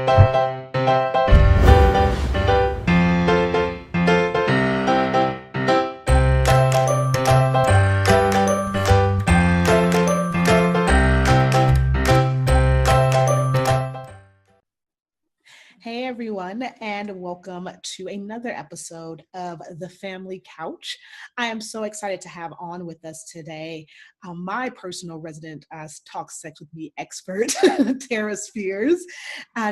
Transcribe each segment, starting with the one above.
Hey everyone, and welcome to another episode of The Family Couch. I am so excited to have on with us today my personal resident Talk Sex With Me expert, Tara Spears.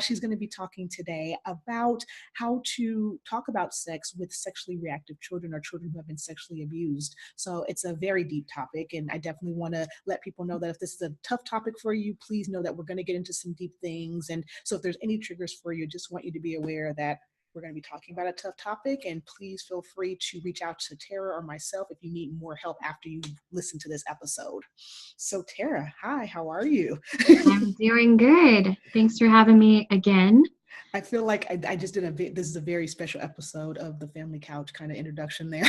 She's going to be talking today about how to talk about sex with sexually reactive children or children who have been sexually abused. So it's a very deep topic, and I definitely want to let people know that if this is a tough topic for you, please know that we're going to get into some deep things. And so if there's any triggers for you, just want you to be aware that we're going to be talking about a tough topic, and please feel free to reach out to Tara or myself if you need more help after you listen to this episode. So Tara, hi, how are you? I'm doing good. Thanks for having me again. I feel like I just did this is a very special episode of the Family Couch kind of introduction there.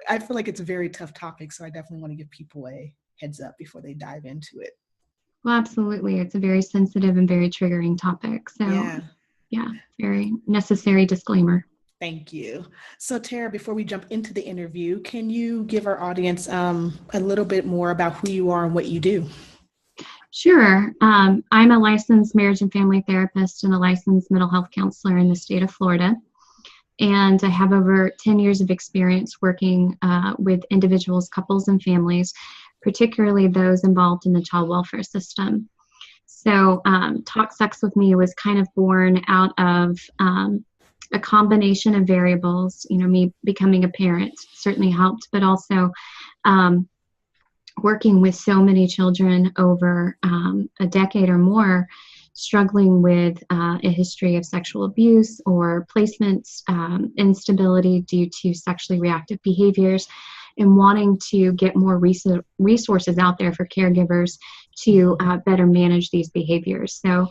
I feel like it's a very tough topic, so I definitely want to give people a heads up before they dive into it. Well, absolutely. It's a very sensitive and very triggering topic. So yeah, very necessary disclaimer. Thank you. So Tara, before we jump into the interview, can you give our audience a little bit more about who you are and what you do? Sure. I'm a licensed marriage and family therapist and a licensed mental health counselor in the state of Florida. And I have over 10 years of experience working with individuals, couples, and families, particularly those involved in the child welfare system. So Talk Sex With Me was kind of born out of a combination of variables. You know, me becoming a parent certainly helped, but also working with so many children over a decade or more, struggling with a history of sexual abuse or placement instability due to sexually reactive behaviors, and wanting to get more resources out there for caregivers to better manage these behaviors. So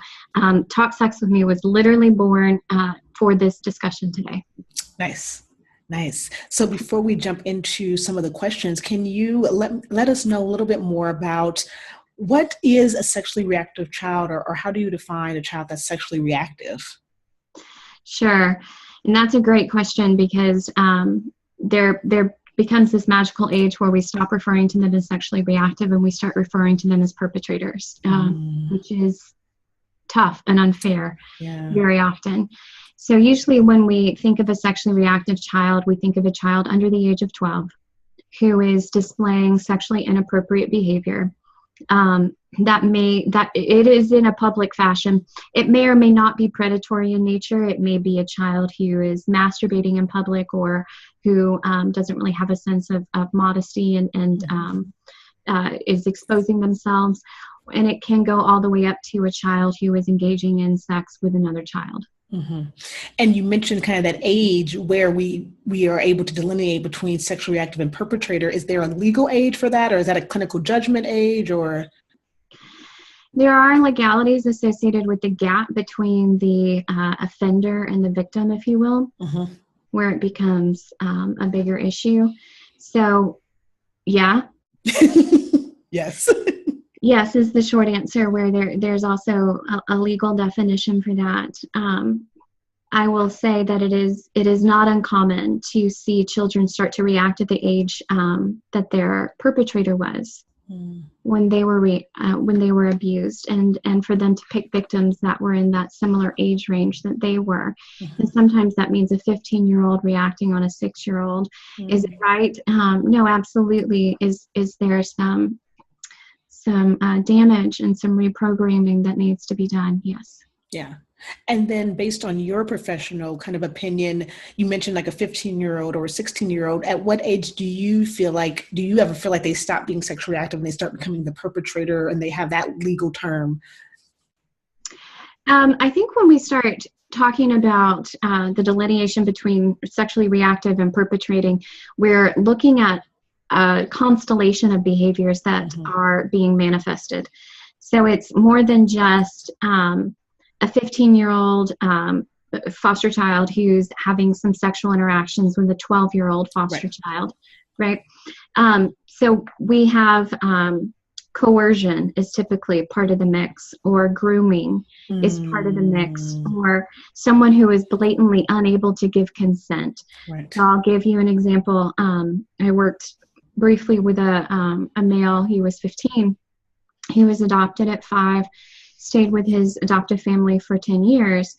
Talk Sex With Me was literally born for this discussion today. Nice. So before we jump into some of the questions, can you let us know a little bit more about what is a sexually reactive child, or how do you define a child that's sexually reactive? Sure. And that's a great question, because there becomes this magical age where we stop referring to them as sexually reactive and we start referring to them as perpetrators, which is tough and unfair very often. So usually when we think of a sexually reactive child, we think of a child under the age of 12 who is displaying sexually inappropriate behavior. That it is in a public fashion. It may or may not be predatory in nature. It may be a child who is masturbating in public, or who doesn't really have a sense of modesty and is exposing themselves. And it can go all the way up to a child who is engaging in sex with another child. Mm-hmm. And you mentioned kind of that age where we are able to delineate between sexually reactive and perpetrator. Is there a legal age for that, or is that a clinical judgment age, or? There are legalities associated with the gap between the offender and the victim, if you will, where it becomes a bigger issue. So, yeah. Yes. Yes is the short answer, where there's also a legal definition for that. I will say that it is not uncommon to see children start to react at the age that their perpetrator was when they were abused, and for them to pick victims that were in that similar age range that they were. And sometimes that means a 15-year-old reacting on a 6-year-old. Is it right? No, absolutely. Is there some damage and some reprogramming that needs to be done? Yes. Yeah. And then based on your professional kind of opinion, you mentioned like a 15-year-old or a 16-year-old. At what age do you ever feel like they stop being sexually active and they start becoming the perpetrator, and they have that legal term? I think when we start talking about the delineation between sexually reactive and perpetrating, we're looking at a constellation of behaviors that are being manifested. So it's more than just a 15-year-old foster child who's having some sexual interactions with a 12-year-old foster child, right? So we have coercion is typically part of the mix, or grooming is part of the mix, or someone who is blatantly unable to give consent. Right. So I'll give you an example. I worked briefly with a male. He was 15. He was adopted at 5, stayed with his adoptive family for 10 years,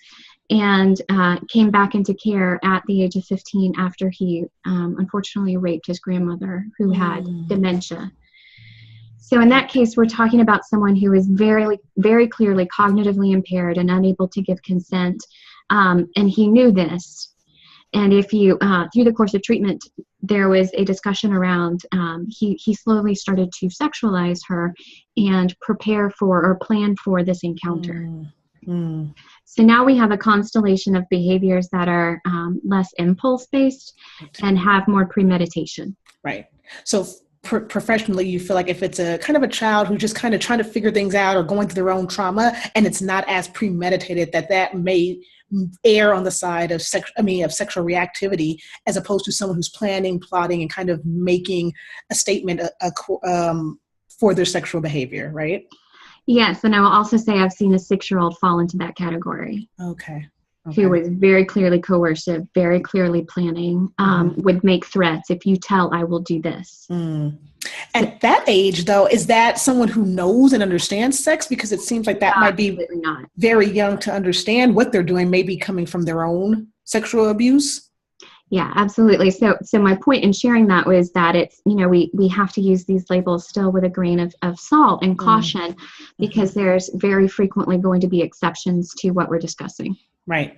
and came back into care at the age of 15 after he unfortunately raped his grandmother, who had dementia. So in that case, we're talking about someone who is very, very clearly cognitively impaired and unable to give consent, and he knew this. And if you, through the course of treatment, there was a discussion around, he slowly started to sexualize her and prepare for or plan for this encounter. So now we have a constellation of behaviors that are less impulse-based and have more premeditation. Right. So professionally, you feel like if it's a kind of a child who's just kind of trying to figure things out or going through their own trauma, and it's not as premeditated, that may err on the side of sexual reactivity, as opposed to someone who's planning, plotting, and kind of making a statement for their sexual behavior, right? Yes, and I will also say I've seen a 6-year-old fall into that category. Okay. Who was very clearly coercive, very clearly planning, would make threats. If you tell, I will do this. At that age, though, is that someone who knows and understands sex? Because it seems like that might be not very young to understand what they're doing, maybe coming from their own sexual abuse. Yeah, absolutely. So my point in sharing that was that it's, we have to use these labels still with a grain of salt and caution, because there's very frequently going to be exceptions to what we're discussing. Right.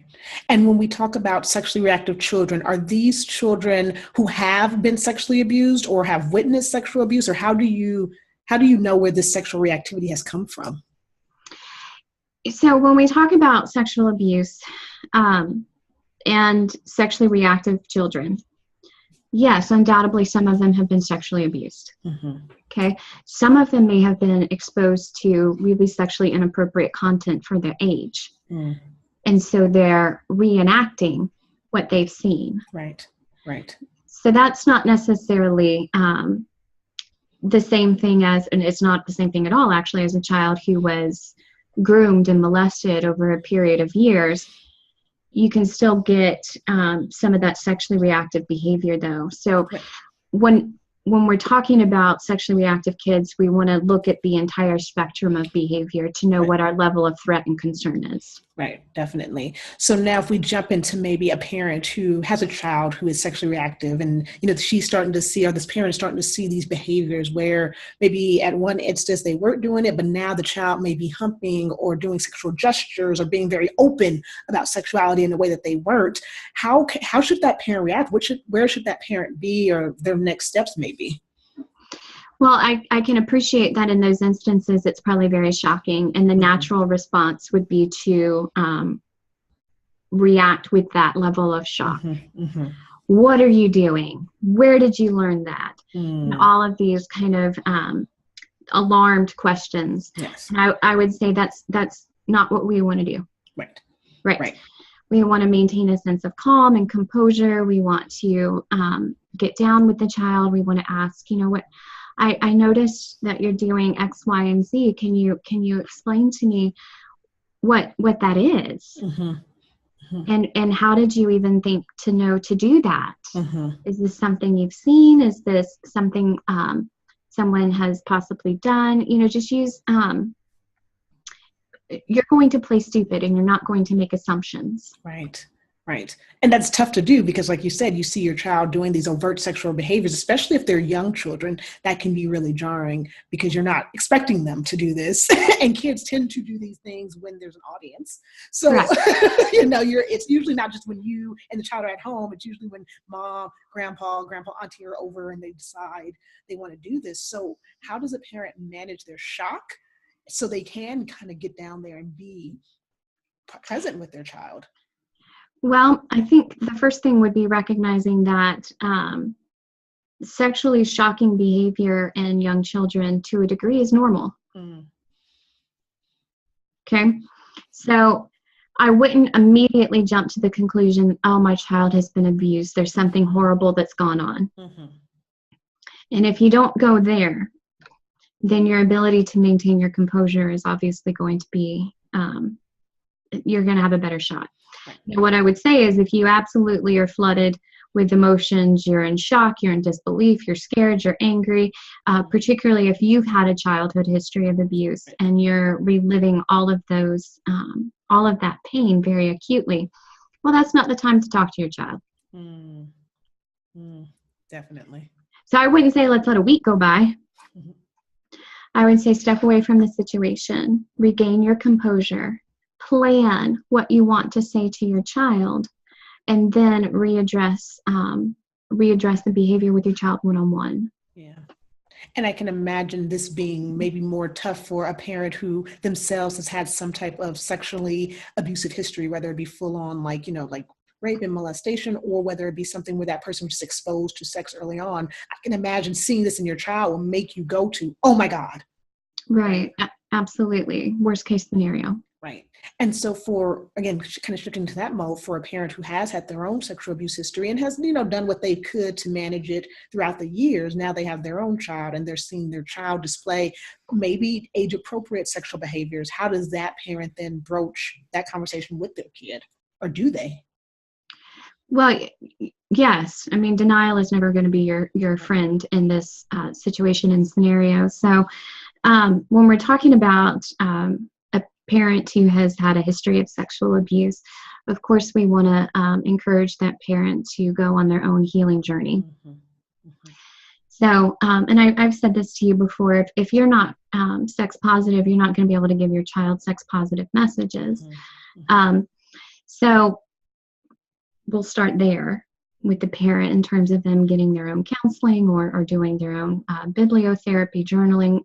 And when we talk about sexually reactive children, are these children who have been sexually abused or have witnessed sexual abuse, or how do you know where this sexual reactivity has come from? So when we talk about sexual abuse and sexually reactive children, yes, undoubtedly some of them have been sexually abused. Okay. Some of them may have been exposed to really sexually inappropriate content for their age. And so they're reenacting what they've seen. Right. So that's not necessarily the same thing as, and it's not the same thing at all, actually, as a child who was groomed and molested over a period of years. You can still get some of that sexually reactive behavior, though. So when we're talking about sexually reactive kids, we want to look at the entire spectrum of behavior to know what our level of threat and concern is. Right, definitely. So now if we jump into maybe a parent who has a child who is sexually reactive, and she's starting to see, or this parent is starting to see these behaviors where maybe at one instance they weren't doing it, but now the child may be humping or doing sexual gestures or being very open about sexuality in a way that they weren't. How should that parent react? Where should that parent be, or their next steps maybe? Well, I can appreciate that in those instances, it's probably very shocking. And the natural response would be to react with that level of shock. What are you doing? Where did you learn that? And all of these kind of alarmed questions. Yes. And I would say that's not what we want to do. Right. We want to maintain a sense of calm and composure. We want to get down with the child. We want to ask, what I noticed that you're doing X, Y, and Z. Can you explain to me what that is? And how did you even think to know to do that? Is this something you've seen? Is this something someone has possibly done? Just use, you're going to play stupid and you're not going to make assumptions. Right. And that's tough to do because, like you said, you see your child doing these overt sexual behaviors, especially if they're young children. That can be really jarring because you're not expecting them to do this. And kids tend to do these things when there's an audience. So, right. It's usually not just when you and the child are at home. It's usually when mom, grandpa, auntie are over and they decide they want to do this. So how does a parent manage their shock so they can kind of get down there and be present with their child? Well, I think the first thing would be recognizing that sexually shocking behavior in young children to a degree is normal. Okay, so I wouldn't immediately jump to the conclusion, oh, my child has been abused. There's something horrible that's gone on. And if you don't go there, then your ability to maintain your composure is obviously going to be, you're going to have a better shot. Now, what I would say is if you absolutely are flooded with emotions, you're in shock, you're in disbelief, you're scared, you're angry, particularly if you've had a childhood history of abuse and you're reliving all of those, all of that pain very acutely, well, that's not the time to talk to your child. Definitely. So I wouldn't say let's let a week go by. Mm-hmm. I would say step away from the situation, regain your composure, plan what you want to say to your child, and then readdress the behavior with your child one-on-one. Yeah. And I can imagine this being maybe more tough for a parent who themselves has had some type of sexually abusive history, whether it be full on like rape and molestation, or whether it be something where that person was just exposed to sex early on. I can imagine seeing this in your child will make you go to, oh my God. Right. Absolutely. Worst case scenario. Right. And so for, again, kind of shifting to that mode, for a parent who has had their own sexual abuse history and has, done what they could to manage it throughout the years, now they have their own child and they're seeing their child display maybe age appropriate sexual behaviors. How does that parent then broach that conversation with their kid? Or do they? Well, yes. I mean, denial is never going to be your friend in this situation and scenario. So when we're talking about a parent who has had a history of sexual abuse, of course, we want to encourage that parent to go on their own healing journey. Mm-hmm. Mm-hmm. So, and I've said this to you before, if you're not sex positive, you're not going to be able to give your child sex positive messages. Mm-hmm. So we'll start there with the parent in terms of them getting their own counseling or doing their own bibliotherapy, journaling,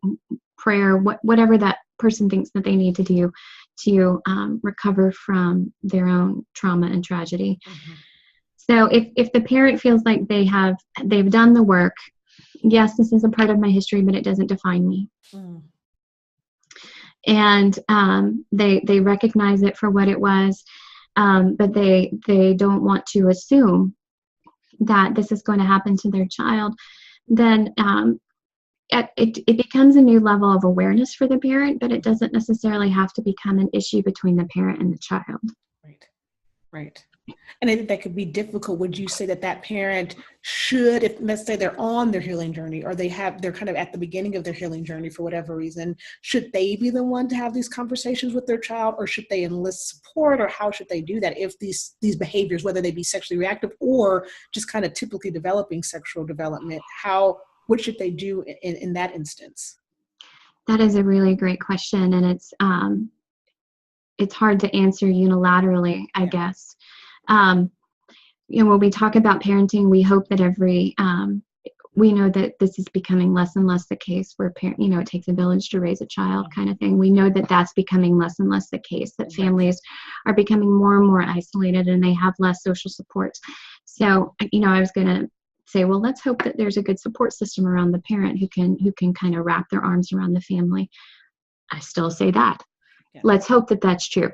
prayer, whatever that person thinks that they need to do to recover from their own trauma and tragedy. Mm-hmm. So if the parent feels like they've done the work, yes, this is a part of my history, but it doesn't define me. Mm. And they recognize it for what it was, but they don't want to assume that this is going to happen to their child, then it becomes a new level of awareness for the parent, but it doesn't necessarily have to become an issue between the parent and the child. Right. And I think that could be difficult. Would you say that parent should, if let's say they're on their healing journey, or they're kind of at the beginning of their healing journey for whatever reason, should they be the one to have these conversations with their child, or should they enlist support, or how should they do that if these behaviors, whether they be sexually reactive or just kind of typically developing sexual development, what should they do in that instance? That is a really great question, and it's hard to answer unilaterally, I guess. When we talk about parenting, we hope that we know that this is becoming less and less the case where it takes a village to raise a child kind of thing. We know that that's becoming less and less the case, that families are becoming more and more isolated and they have less social support. So, I was going to say, well, let's hope that there's a good support system around the parent who can kind of wrap their arms around the family. I still say that. Yeah. Let's hope that that's true.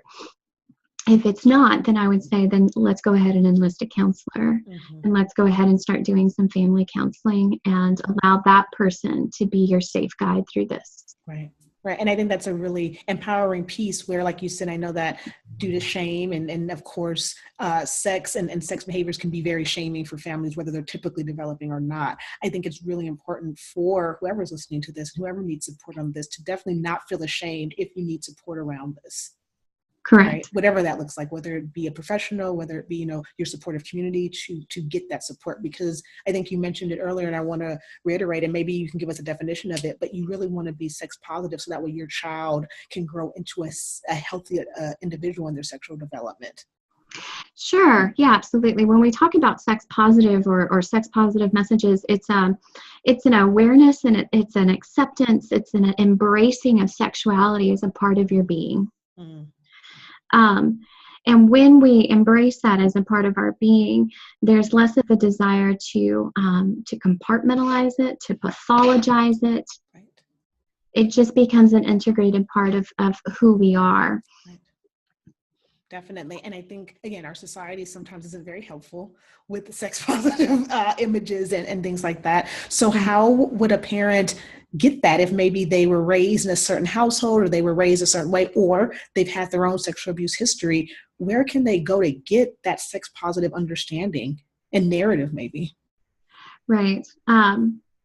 If it's not, then I would say, then let's go ahead and enlist a counselor, and let's go ahead and start doing some family counseling and allow that person to be your safe guide through this. Right. And I think that's a really empowering piece where, like you said, I know that due to shame and of course, sex and sex behaviors can be very shaming for families, whether they're typically developing or not. I think it's really important for whoever's listening to this, whoever needs support on this, to definitely not feel ashamed if you need support around this. Correct. Right? Whatever that looks like, whether it be a professional, whether it be, your supportive community to get that support, because I think you mentioned it earlier and I want to reiterate, and maybe you can give us a definition of it, but you really want to be sex positive so that way your child can grow into a healthy individual in their sexual development. Sure. Yeah, absolutely. When we talk about sex positive or sex positive messages, it's an awareness and it's an acceptance. It's an embracing of sexuality as a part of your being. Mm. And when we embrace that as a part of our being, there's less of a desire to compartmentalize it, to pathologize it. Right. It just becomes an integrated part of who we are. Right. Definitely. And I think, again, our society sometimes isn't very helpful with the sex positive images and things like that. So Right. how would a parent get that if maybe they were raised in a certain household or they were raised a certain way, or they've had their own sexual abuse history? Where can they go to get that sex positive understanding and narrative maybe? Right.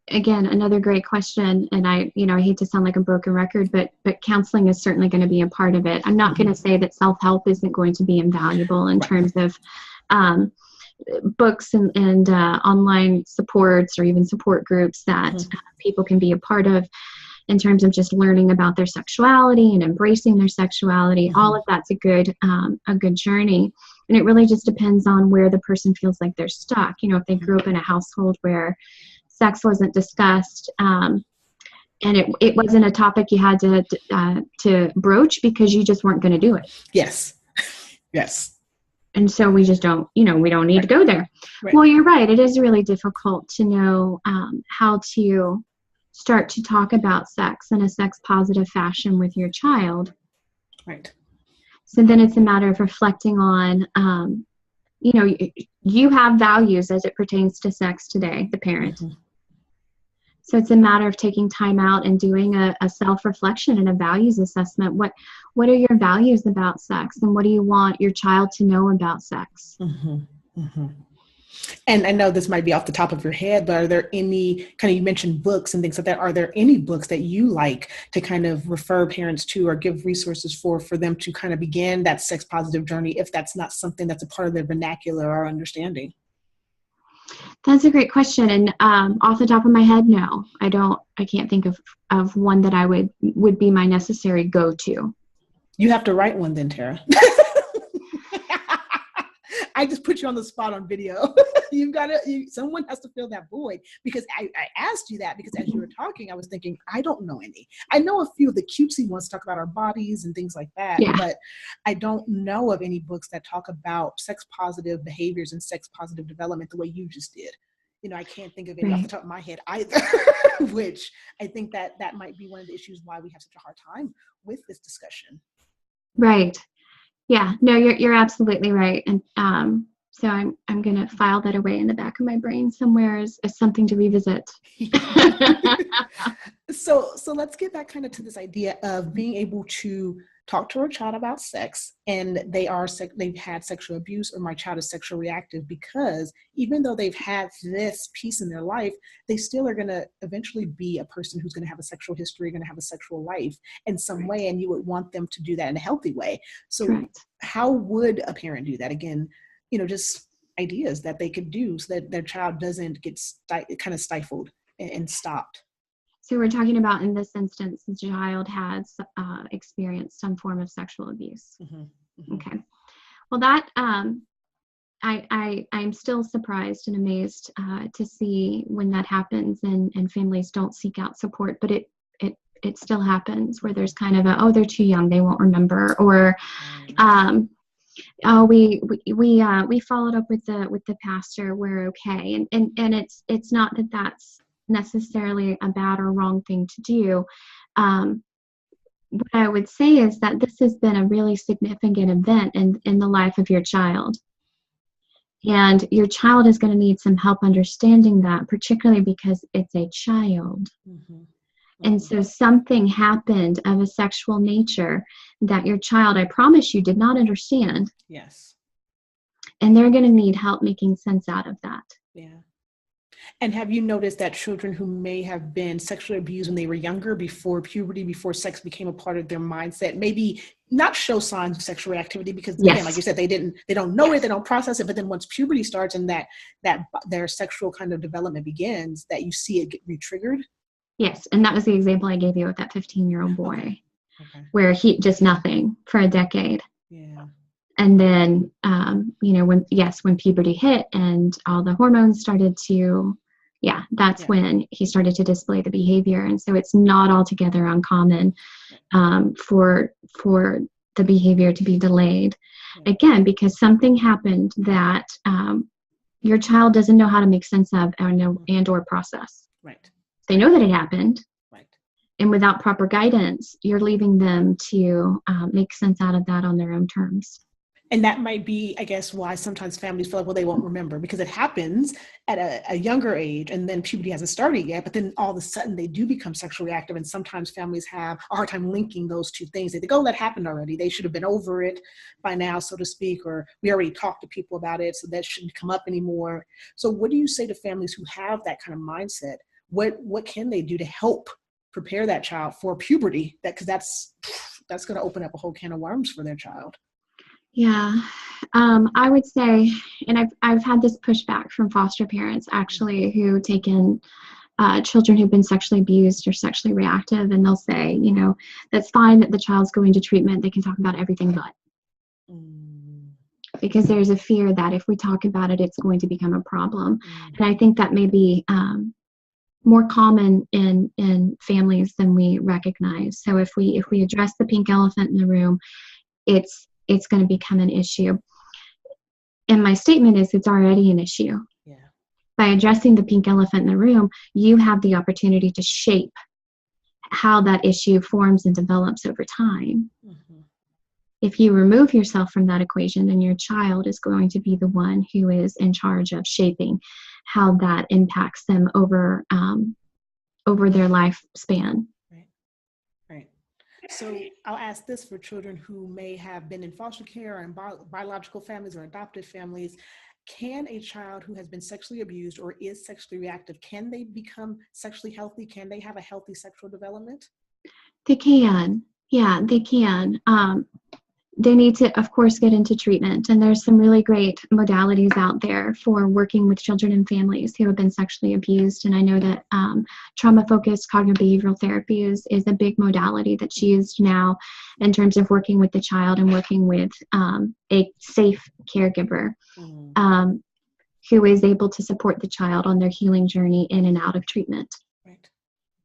Again, another great question. And I hate to sound like a broken record, but counseling is certainly going to be a part of it. I'm not going to say that self-help isn't going to be invaluable in terms of um, books and online supports or even support groups that people can be a part of in terms of just learning about their sexuality and embracing their sexuality. All of that's a good journey. And it really just depends on where the person feels like they're stuck. If they grew up in a household where sex wasn't discussed, and it wasn't a topic you had to broach because you just weren't going to do it. Yes. Yes. And so we just don't, we don't need to go there. Right. Well, you're right. It is really difficult to know how to start to talk about sex in a sex positive fashion with your child. Right. So then it's a matter of reflecting on, you have values as it pertains to sex today, the parent. So it's a matter of taking time out and doing a self-reflection and a values assessment. What are your values about sex, and what do you want your child to know about sex? And I know this might be off the top of your head, but are there any you mentioned books and things like that? Are there any books that you like to kind of refer parents to or give resources for them to kind of begin that sex positive journey if that's not something that's a part of their vernacular or understanding? That's a great question. And off the top of my head, no, I can't think of one that I would be my necessary go-to. You have to write one then, Tara. I just put you on the spot on video. Someone has to fill that void, because I asked you that because as you were talking, I was thinking, I don't know any. I know a few of the cutesy ones talk about our bodies and things like that, but I don't know of any books that talk about sex positive behaviors and sex positive development the way you just did. I can't think of any off the top of my head either, which I think that might be one of the issues why we have such a hard time with this discussion. Right. Yeah, no, you're absolutely right. And so I'm going to file that away in the back of my brain somewhere as something to revisit. So let's get back kind of to this idea of being able to talk to our child about sex, and they've had sexual abuse, or my child is sexual reactive, because even though they've had this piece in their life, they still are going to eventually be a person who's going to have a sexual history, going to have a sexual life in some way, and you would want them to do that in a healthy way. So how would a parent do that? Again, just ideas that they could do so that their child doesn't get kind of stifled and stopped. So we're talking about, in this instance, the child has experienced some form of sexual abuse. Okay. Well, that I'm still surprised and amazed to see when that happens and families don't seek out support, but it still happens where there's kind of they're too young, they won't remember, or we followed up with the pastor, we're okay, and it's not that that's necessarily a bad or wrong thing to do. What I would say is that this has been a really significant event in the life of your child. And your child is going to need some help understanding that, particularly because it's a child. And so something happened of a sexual nature that your child, I promise you, did not understand. Yes. And they're going to need help making sense out of that. Yeah. And have you noticed that children who may have been sexually abused when they were younger, before puberty, before sex became a part of their mindset, maybe not show signs of sexual reactivity because, again, like you said, they don't know it, they don't process it. But then once puberty starts and that their sexual kind of development begins, that you see it get re-triggered? Yes. And that was the example I gave you with that 15-year-old boy, where he just nothing for a decade. Yeah. And then, when puberty hit and all the hormones started to, that's when he started to display the behavior. And so it's not altogether uncommon for the behavior to be delayed. Again, because something happened that your child doesn't know how to make sense of and or process. Right. They know that it happened. Right. And without proper guidance, you're leaving them to make sense out of that on their own terms. And that might be, I guess, why sometimes families feel like, well, they won't remember, because it happens at a younger age, and then puberty hasn't started yet, but then all of a sudden they do become sexually reactive. And sometimes families have a hard time linking those two things. They think, oh, that happened already. They should have been over it by now, so to speak, or we already talked to people about it, so that shouldn't come up anymore. So what do you say to families who have that kind of mindset? What can they do to help prepare that child for puberty? Because that's going to open up a whole can of worms for their child. Yeah, I would say, and I've had this pushback from foster parents actually who take in children who've been sexually abused or sexually reactive, and they'll say, that's fine that the child's going to treatment. They can talk about everything but. Because there's a fear that if we talk about it, it's going to become a problem. And I think that may be more common in families than we recognize. So if we address the pink elephant in the room, it's going to become an issue. And my statement is it's already an issue. Yeah. By addressing the pink elephant in the room, you have the opportunity to shape how that issue forms and develops over time. Mm-hmm. If you remove yourself from that equation, then your child is going to be the one who is in charge of shaping how that impacts them over their lifespan. Right. So I'll ask this for children who may have been in foster care or in biological families or adopted families. Can a child who has been sexually abused or is sexually reactive, can they become sexually healthy? Can they have a healthy sexual development? They can. Yeah, they can. They need to, of course, get into treatment. And there's some really great modalities out there for working with children and families who have been sexually abused. And I know that trauma-focused cognitive behavioral therapy is a big modality that's used now in terms of working with the child and working with a safe caregiver who is able to support the child on their healing journey in and out of treatment.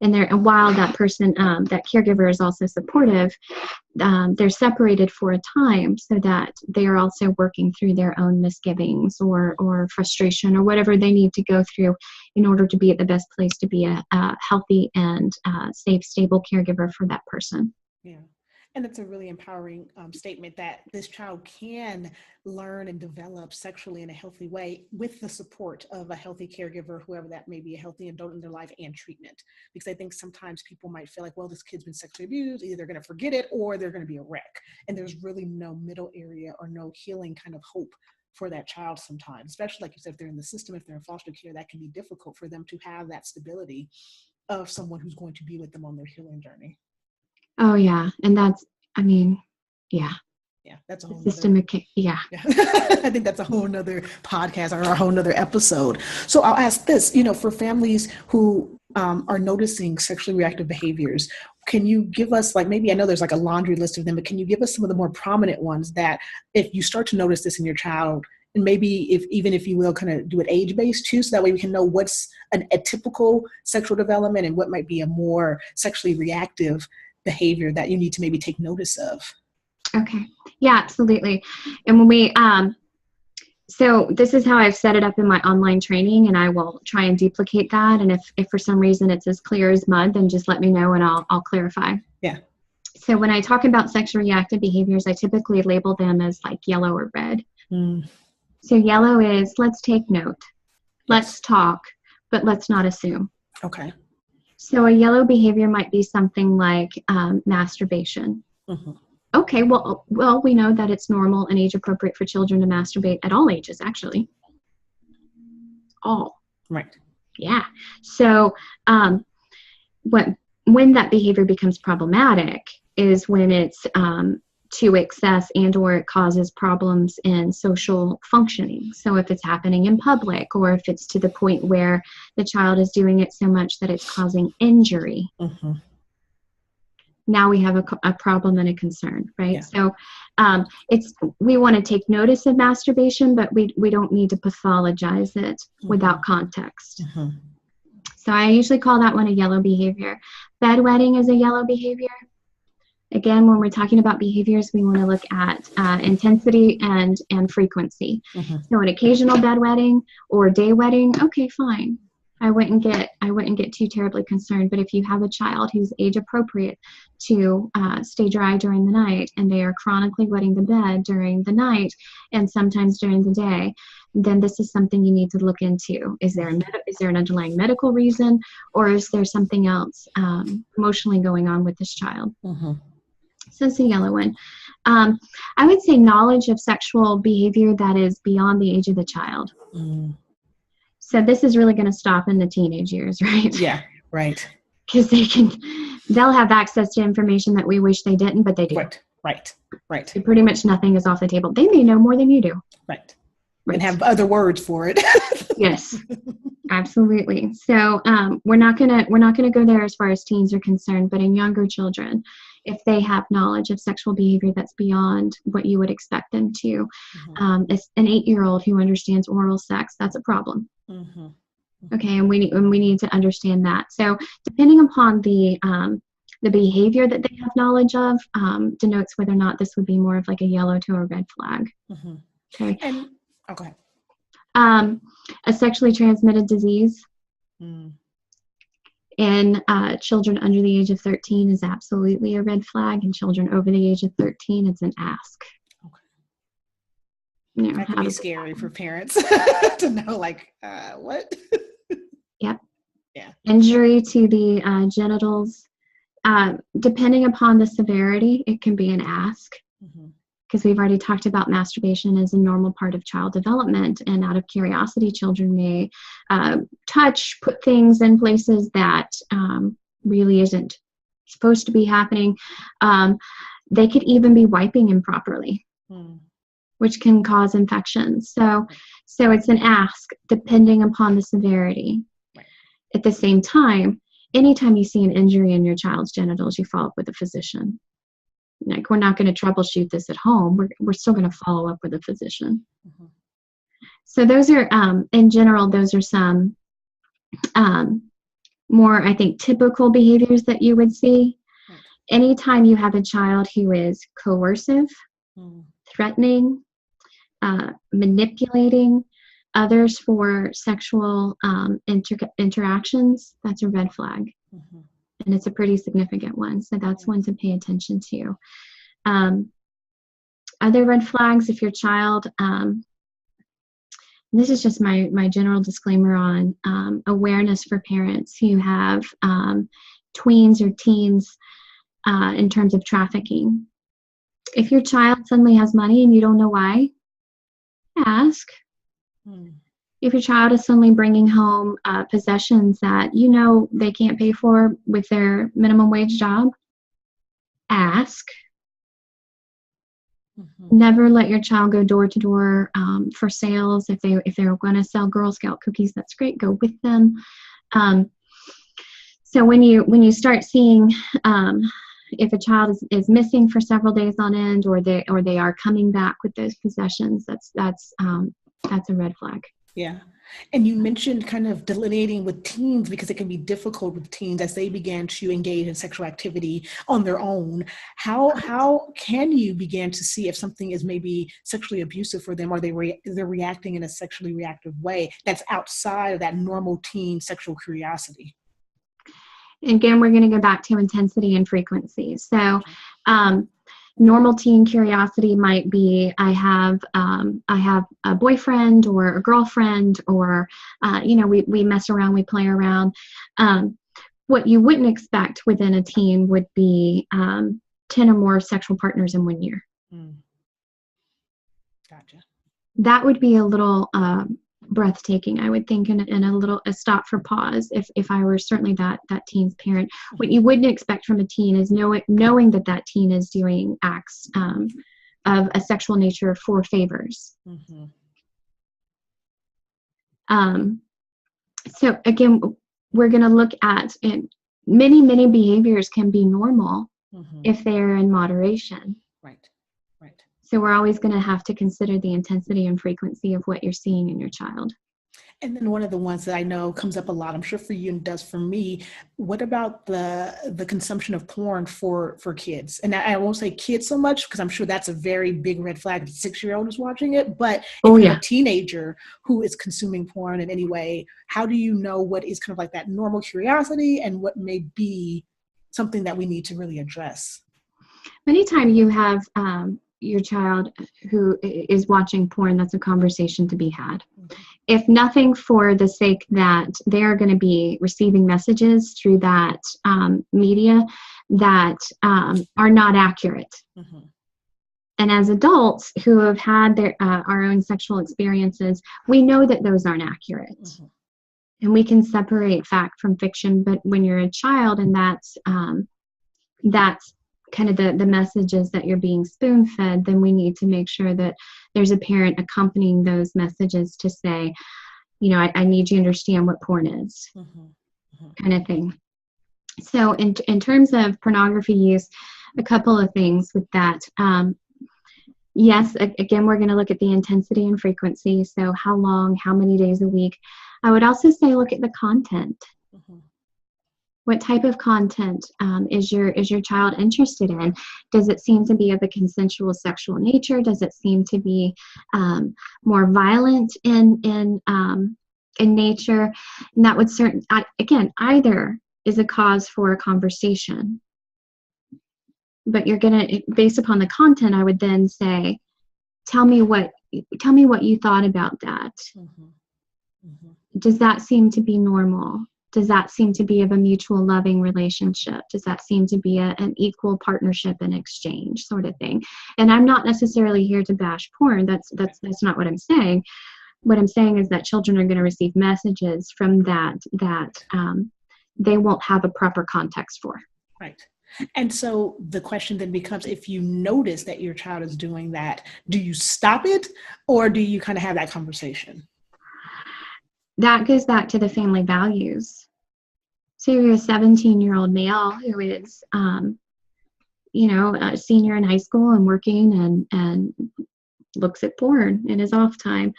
And while that person, that caregiver is also supportive, they're separated for a time so that they are also working through their own misgivings or frustration or whatever they need to go through in order to be at the best place to be a healthy and safe, stable caregiver for that person. Yeah. And it's a really empowering statement that this child can learn and develop sexually in a healthy way with the support of a healthy caregiver, whoever that may be, a healthy adult in their life, and treatment. Because I think sometimes people might feel like, well, this kid's been sexually abused, either they're going to forget it or they're going to be a wreck. And there's really no middle area or no healing kind of hope for that child sometimes, especially like you said, if they're in the system, if they're in foster care, that can be difficult for them to have that stability of someone who's going to be with them on their healing journey. Oh, yeah. And that's, yeah. Yeah, that's a whole systemic. Yeah. I think that's a whole nother podcast or a whole nother episode. So I'll ask this, for families who are noticing sexually reactive behaviors, can you give us, maybe I know there's a laundry list of them, but can you give us some of the more prominent ones that if you start to notice this in your child, and maybe even if you will kind of do it age-based too, so that way we can know what's a typical sexual development and what might be a more sexually reactive behavior that you need to maybe take notice of. Okay. Yeah, absolutely. And when we, so this is how I've set it up in my online training, and I will try and duplicate that. And if for some reason it's as clear as mud, then just let me know and I'll clarify. Yeah. So when I talk about sexually reactive behaviors, I typically label them as yellow or red. So yellow is, let's take note, let's talk, but let's not assume. Okay. So a yellow behavior might be something like masturbation. Mm-hmm. Okay, well, we know that it's normal and age appropriate for children to masturbate at all ages, actually. All. Right. Yeah. So when that behavior becomes problematic is when it's to excess and or it causes problems in social functioning. So if it's happening in public, or if it's to the point where the child is doing it so much that it's causing injury, now we have a problem and a concern, right? Yeah. So we want to take notice of masturbation, but we don't need to pathologize it without context. So I usually call that one a yellow behavior. Bedwetting is a yellow behavior. Again, when we're talking about behaviors, we want to look at intensity and frequency. So an occasional bedwetting or day wetting, okay, fine. I wouldn't get too terribly concerned. But if you have a child who's age appropriate to stay dry during the night, and they are chronically wetting the bed during the night and sometimes during the day, then this is something you need to look into. Is there an underlying medical reason, or is there something else emotionally going on with this child? Mm-hmm. So it's a yellow one. I would say knowledge of sexual behavior that is beyond the age of the child. Mm. So this is really going to stop in the teenage years, right? Yeah, right. Because they'll have access to information that we wish they didn't, but they do. Right. So pretty much nothing is off the table. They may know more than you do. Right. And have other words for it. Yes, absolutely. So we're not gonna go there as far as teens are concerned, but in younger children, if they have knowledge of sexual behavior that's beyond what you would expect them to, as an 8-year-old who understands oral sex, that's a problem. Mm-hmm. Okay, and we need to understand that. So depending upon the behavior that they have knowledge of, denotes whether or not this would be more of like a yellow to a red flag. Mm-hmm. Okay. And okay. A sexually transmitted disease in children under the age of 13 is absolutely a red flag, and children over the age of 13, it's an ask. Okay. That could be scary for parents to know, like, what? Yep. Yeah. Injury to the genitals. Depending upon the severity, it can be an ask. Because we've already talked about masturbation as a normal part of child development, and out of curiosity, children may touch, put things in places that really isn't supposed to be happening. They could even be wiping improperly, which can cause infections. So it's an ask depending upon the severity. Right. At the same time, anytime you see an injury in your child's genitals, you follow up with a physician. Like, we're not going to troubleshoot this at home. We're still going to follow up with a physician. So those are, in general, those are some more, I think, typical behaviors that you would see. Anytime you have a child who is coercive, threatening, manipulating others for sexual interactions, that's a red flag. And it's a pretty significant one. So that's one to pay attention to. Other red flags, if your child, this is just my general disclaimer on awareness for parents who have tweens or teens in terms of trafficking. If your child suddenly has money and you don't know why, ask. If your child is suddenly bringing home possessions that you know they can't pay for with their minimum wage job, ask. Never let your child go door to door for sales. If they're going to sell Girl Scout cookies, that's great. Go with them. So when you start seeing if a child is missing for several days on end, or they are coming back with those possessions, that's a red flag. Yeah. And you mentioned kind of delineating with teens, because it can be difficult with teens as they begin to engage in sexual activity on their own. How can you begin to see if something is maybe sexually abusive for them, or they're reacting in a sexually reactive way that's outside of that normal teen sexual curiosity? Again, we're going to go back to intensity and frequency. So normal teen curiosity might be, I have a boyfriend or a girlfriend, or we mess around, we play around. What you wouldn't expect within a teen would be 10 or more sexual partners in 1 year. Gotcha. That would be a little breathtaking, I would think, and a stop for pause if I were certainly that teen's parent. What you wouldn't expect from a teen is knowing that teen is doing acts of a sexual nature for favors. So again, we're going to look at many behaviors can be normal if they are in moderation. Right. So we're always going to have to consider the intensity and frequency of what you're seeing in your child. And then one of the ones that I know comes up a lot, I'm sure for you and does for me, what about the consumption of porn for kids? And I won't say kids so much because I'm sure that's a very big red flag if a 6-year-old is watching it. But if Oh you're yeah. a teenager who is consuming porn in any way, how do you know what is kind of like that normal curiosity and what may be something that we need to really address? Anytime you have your child who is watching porn, that's a conversation to be had. Mm-hmm. If nothing for the sake that they are going to be receiving messages through that media that are not accurate. Mm-hmm. And as adults who have had our own sexual experiences, we know that those aren't accurate. Mm-hmm. And we can separate fact from fiction. But when you're a child and that's kind of the messages that you're being spoon-fed, then we need to make sure that there's a parent accompanying those messages to say, I need you to understand what porn is, Mm-hmm. Mm-hmm. kind of thing. So in terms of pornography use, a couple of things with that. Yes, again, we're going to look at the intensity and frequency. So how long, how many days a week. I would also say look at the content. Mm-hmm. What type of content is your child interested in? Does it seem to be of a consensual sexual nature? Does it seem to be more violent in nature? And that would again, either is a cause for a conversation. But you're gonna, based upon the content, I would then say, tell me what you thought about that. Mm-hmm. Mm-hmm. Does that seem to be normal? Does that seem to be of a mutual loving relationship? Does that seem to be an equal partnership and exchange sort of thing? And I'm not necessarily here to bash porn. That's not what I'm saying. What I'm saying is that children are going to receive messages from that they won't have a proper context for. Right. And so the question then becomes, if you notice that your child is doing that, do you stop it or do you kind of have that conversation? That goes back to the family values. So you're a 17-year-old male who is, a senior in high school and working and looks at porn in his off time.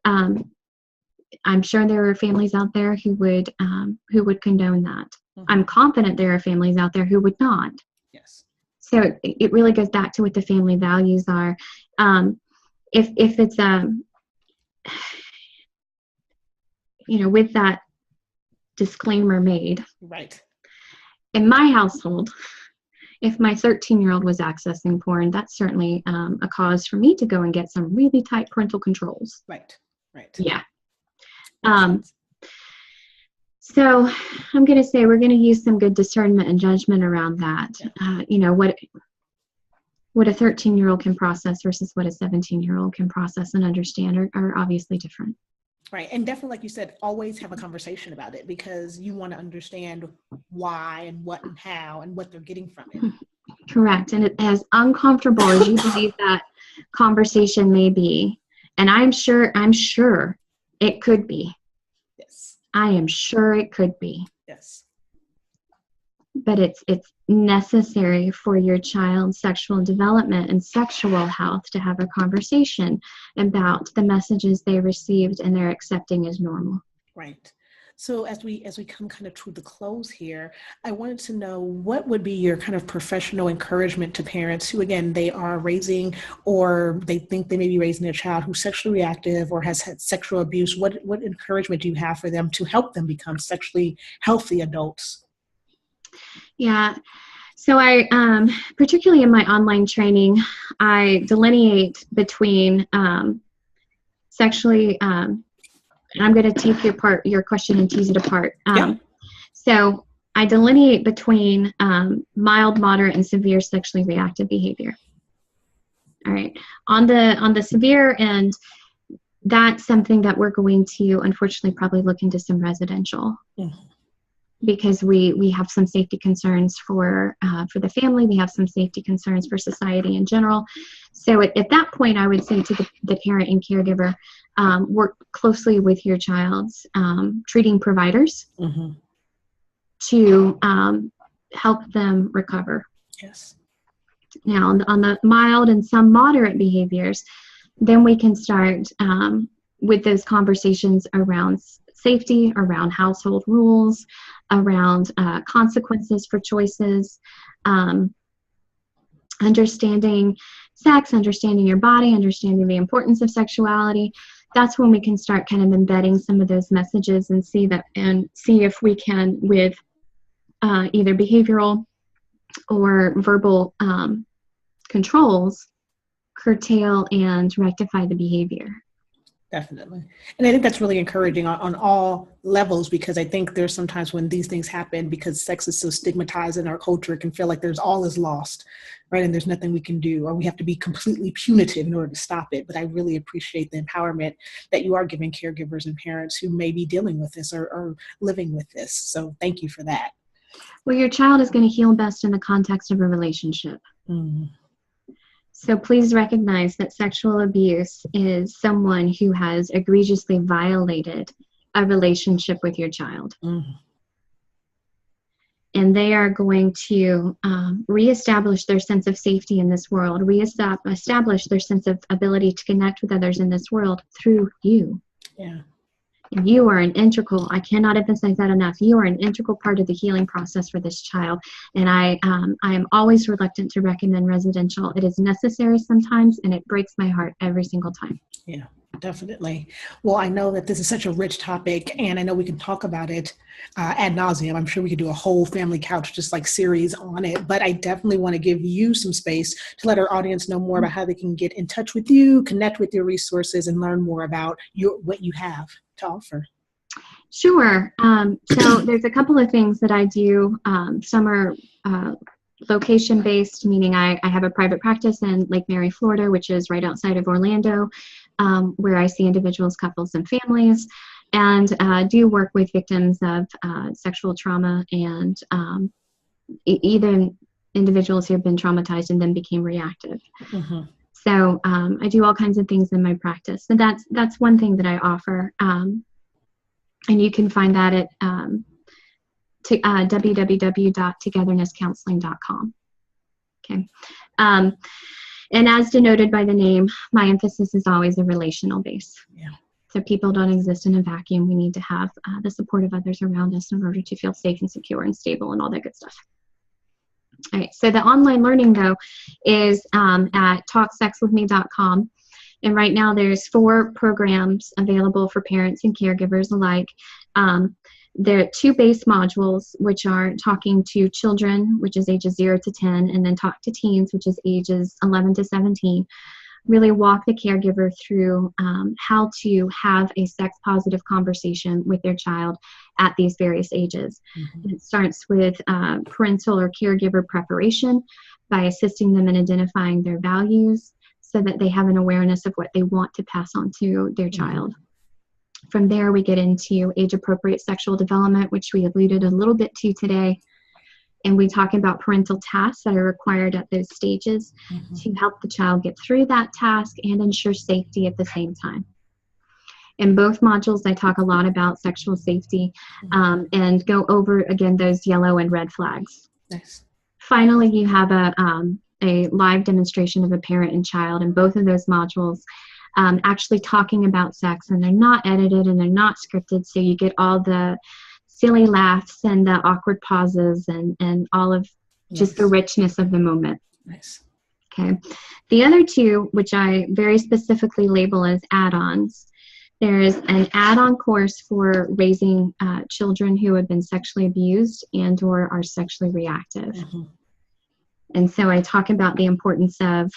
I'm sure there are families out there who would condone that. Mm-hmm. I'm confident there are families out there who would not. Yes. So it really goes back to what the family values are. If it's with that disclaimer made. Right. In my household, if my 13-year-old was accessing porn, that's certainly a cause for me to go and get some really tight parental controls. Right. Right. Yeah. So I'm going to say we're going to use some good discernment and judgment around that. What a 13-year-old can process versus what a 17-year-old can process and understand are obviously different. Right. And definitely, like you said, always have a conversation about it because you want to understand why and what and how and what they're getting from it. Correct. And as uncomfortable as you believe that conversation may be, and I'm sure it could be. Yes. I am sure it could be. Yes. But it's necessary for your child's sexual development and sexual health to have a conversation about the messages they received and they're accepting as normal. Right. So as we come kind of to the close here, I wanted to know what would be your kind of professional encouragement to parents who, again, they are raising or they think they may be raising a child who's sexually reactive or has had sexual abuse. What encouragement do you have for them to help them become sexually healthy adults? Yeah. So I, particularly in my online training, I delineate between sexually, and I'm going to take your question and tease it apart. So I delineate between mild, moderate, and severe sexually reactive behavior. All right. On the severe end, that's something that we're going to, unfortunately, probably look into some residential. Mm-hmm. Because we have some safety concerns for the family. We have some safety concerns for society in general. So at that point, I would say to the parent and caregiver, work closely with your child's treating providers mm-hmm. to help them recover. Yes. Now, on the mild and some moderate behaviors, then we can start with those conversations around safety, around household rules, around consequences for choices, understanding sex, understanding your body, understanding the importance of sexuality. That's when we can start kind of embedding some of those messages and see if we can, with either behavioral or verbal controls, curtail and rectify the behavior. Definitely. And I think that's really encouraging on all levels, because I think there's sometimes when these things happen, because sex is so stigmatized in our culture, it can feel like all is lost, right? And there's nothing we can do, or we have to be completely punitive in order to stop it. But I really appreciate the empowerment that you are giving caregivers and parents who may be dealing with this or living with this. So thank you for that. Well, your child is going to heal best in the context of a relationship. Mm-hmm. So please recognize that sexual abuse is someone who has egregiously violated a relationship with your child. Mm-hmm. And they are going to reestablish their sense of safety in this world, establish their sense of ability to connect with others in this world through you. Yeah. You are an integral, I cannot emphasize that enough, you are an integral part of the healing process for this child. And I am always reluctant to recommend residential. It is necessary sometimes, and it breaks my heart every single time. Yeah, definitely. Well, I know that this is such a rich topic, and I know we can talk about it ad nauseum. I'm sure we could do a whole family couch just like series on it, but I definitely want to give you some space to let our audience know more about how they can get in touch with you, connect with your resources, and learn more about what you have to offer. Sure. So there's a couple of things that I do. Some are location-based, meaning I have a private practice in Lake Mary, Florida, which is right outside of Orlando, where I see individuals, couples, and families, and do work with victims of sexual trauma and either individuals who have been traumatized and then became reactive. Mm-hmm. So I do all kinds of things in my practice. So that's one thing that I offer. And you can find that at www.togethernesscounseling.com. Okay. And as denoted by the name, my emphasis is always a relational base. Yeah. So people don't exist in a vacuum. We need to have the support of others around us in order to feel safe and secure and stable and all that good stuff. All right, so the online learning, though, is at talksexwithme.com. And right now there's 4 programs available for parents and caregivers alike. There are 2 base modules, which are talking to children, which is ages 0 to 10, and then talk to teens, which is ages 11 to 17. Really walk the caregiver through how to have a sex-positive conversation with their child at these various ages. Mm-hmm. It starts with parental or caregiver preparation by assisting them in identifying their values so that they have an awareness of what they want to pass on to their child. From there, we get into age-appropriate sexual development, which we alluded a little bit to today. And we talk about parental tasks that are required at those stages to help the child get through that task and ensure safety at the same time. In both modules, I talk a lot about sexual safety and go over, again, those yellow and red flags. Nice. Finally, you have a live demonstration of a parent and child in both of those modules actually talking about sex, and they're not edited and they're not scripted, so you get all the silly laughs and the awkward pauses and all of just the richness of the moment. Nice. Okay. The other 2, which I very specifically label as add-ons, there's an add-on course for raising children who have been sexually abused and or are sexually reactive. Mm-hmm. And so I talk about the importance of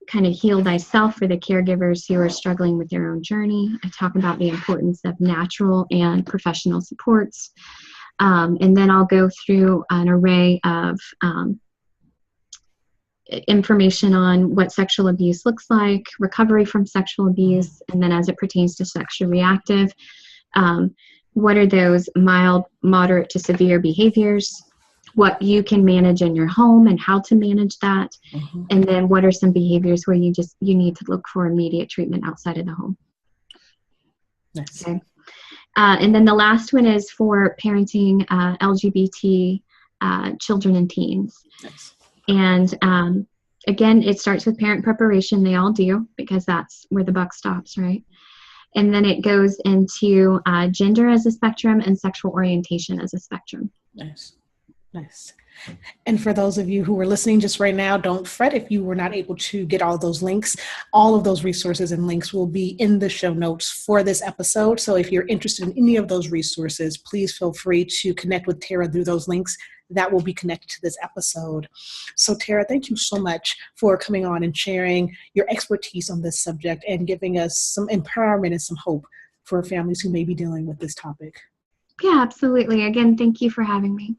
kind of heal thyself for the caregivers who are struggling with their own journey. I talk about the importance of natural and professional supports. And then I'll go through an array of information on what sexual abuse looks like, recovery from sexual abuse, and then as it pertains to sexually reactive, what are those mild, moderate to severe behaviors, what you can manage in your home and how to manage that, and then what are some behaviors where you need to look for immediate treatment outside of the home. Nice. Okay. And then the last one is for parenting LGBT children and teens. Nice. And Again, it starts with parent preparation. They all do, because that's where the buck stops, right? And then it goes into gender as a spectrum and sexual orientation as a spectrum. Nice. Nice. And for those of you who are listening just right now, don't fret if you were not able to get all those links. All of those resources and links will be in the show notes for this episode. So if you're interested in any of those resources, please feel free to connect with Tara through those links that will be connected to this episode. So Tara, thank you so much for coming on and sharing your expertise on this subject and giving us some empowerment and some hope for families who may be dealing with this topic. Yeah, absolutely. Again, thank you for having me.